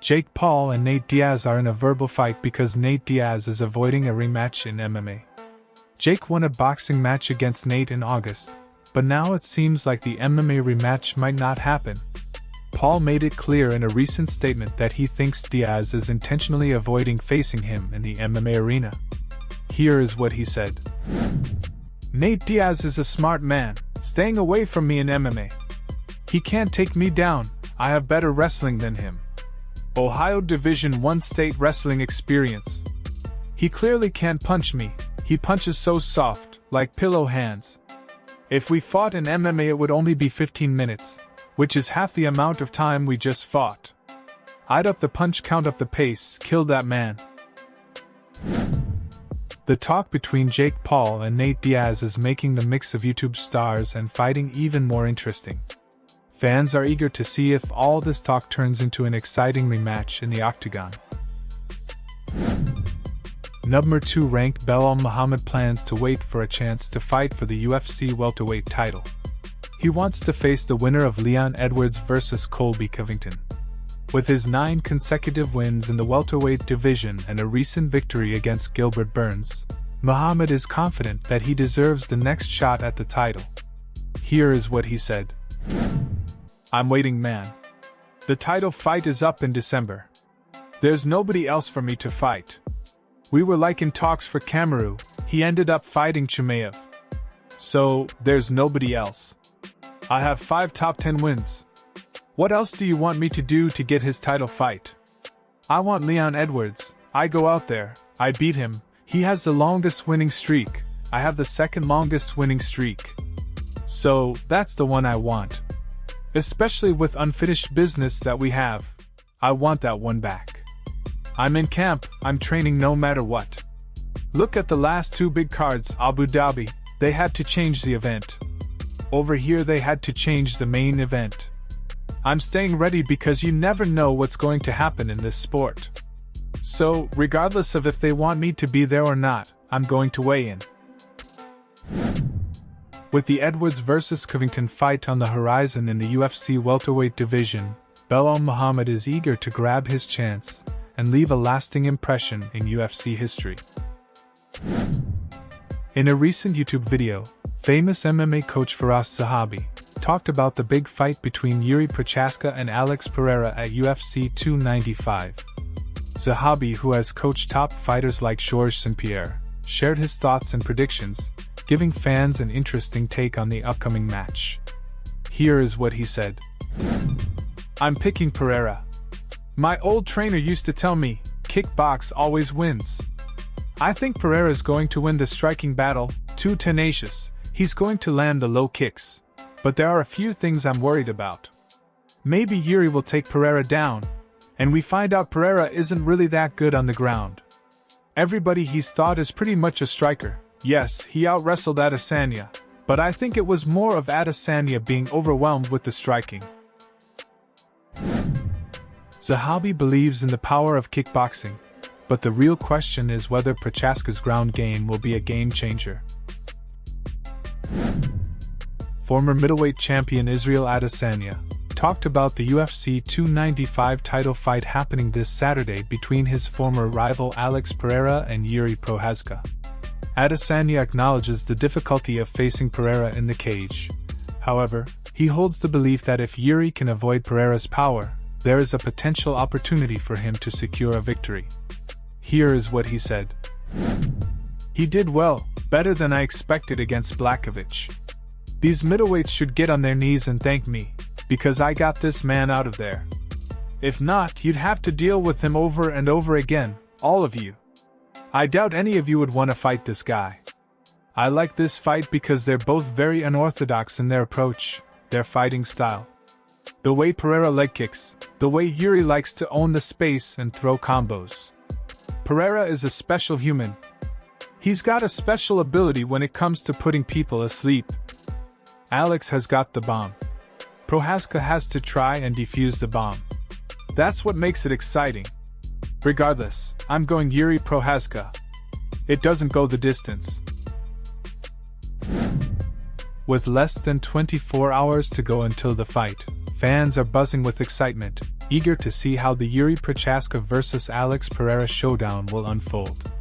Jake Paul and Nate Diaz are in a verbal fight because Nate Diaz is avoiding a rematch in MMA. Jake won a boxing match against Nate in August, but now it seems like the MMA rematch might not happen. Paul made it clear in a recent statement that he thinks Diaz is intentionally avoiding facing him in the MMA arena. Here is what he said. "Nate Diaz is a smart man, staying away from me in MMA. He can't take me down, I have better wrestling than him. Ohio Division I state wrestling experience. He clearly can't punch me, he punches so soft, like pillow hands. If we fought in MMA it would only be 15 minutes, which is half the amount of time we just fought. I'd up the punch count, up the pace, kill that man." The talk between Jake Paul and Nate Diaz is making the mix of YouTube stars and fighting even more interesting. Fans are eager to see if all this talk turns into an exciting rematch in the octagon. Number 2 ranked Belal Muhammad plans to wait for a chance to fight for the UFC welterweight title. He wants to face the winner of Leon Edwards vs. Colby Covington. With his 9 consecutive wins in the welterweight division and a recent victory against Gilbert Burns, Muhammad is confident that he deserves the next shot at the title. Here is what he said. "I'm waiting, man. The title fight is up in December. There's nobody else for me to fight. We were like in talks for Kamaru, he ended up fighting Chimaev. So, there's nobody else. I have 5 top 10 wins. What else do you want me to do to get his title fight? I want Leon Edwards, I go out there, I beat him, he has the longest winning streak, I have the second longest winning streak. So, that's the one I want. Especially with unfinished business that we have, I want that one back. I'm in camp, I'm training no matter what. Look at the last 2 big cards, Abu Dhabi, they had to change the event. Over here they had to change the main event. I'm staying ready because you never know what's going to happen in this sport. So, regardless of if they want me to be there or not, I'm going to weigh in." With the Edwards vs. Covington fight on the horizon in the UFC welterweight division, Belal Muhammad is eager to grab his chance and leave a lasting impression in UFC history. In a recent YouTube video, famous MMA coach Firas Zahabi talked about the big fight between Jiri Prochazka and Alex Pereira at UFC 295. Zahabi, who has coached top fighters like Georges St. Pierre, shared his thoughts and predictions, giving fans an interesting take on the upcoming match. Here is what he said. "I'm picking Pereira. My old trainer used to tell me, kickbox always wins. I think Pereira is going to win the striking battle, too tenacious, he's going to land the low kicks. But there are a few things I'm worried about. Maybe Jiri will take Pereira down, and we find out Pereira isn't really that good on the ground. Everybody he's thought is pretty much a striker. Yes, he out-wrestled Adesanya, but I think it was more of Adesanya being overwhelmed with the striking." Zahabi believes in the power of kickboxing, but the real question is whether Prochazka's ground game will be a game changer. Former middleweight champion Israel Adesanya talked about the UFC 295 title fight happening this Saturday between his former rival Alex Pereira and Jiri Procházka. Adesanya acknowledges the difficulty of facing Pereira in the cage. However, he holds the belief that if Jiri can avoid Pereira's power, there is a potential opportunity for him to secure a victory. Here is what he said. "He did well, better than I expected against Blachowicz. These middleweights should get on their knees and thank me, because I got this man out of there. If not, you'd have to deal with him over and over again, all of you. I doubt any of you would want to fight this guy. I like this fight because they're both very unorthodox in their approach, their fighting style. The way Pereira leg kicks, the way Jiri likes to own the space and throw combos. Pereira is a special human. He's got a special ability when it comes to putting people asleep. Alex has got the bomb. Procházka has to try and defuse the bomb. That's what makes it exciting. Regardless, I'm going Jiri Procházka. It doesn't go the distance." With less than 24 hours to go until the fight, fans are buzzing with excitement, eager to see how the Jiri Prochazka vs Alex Pereira showdown will unfold.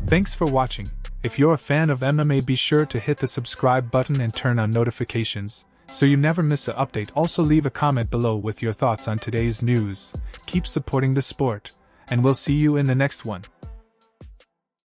Thanks for watching. If you're a fan of MMA, be sure to hit the subscribe button and turn on notifications, so you never miss an update. Also leave a comment below with your thoughts on today's news. Keep supporting the sport, and we'll see you in the next one.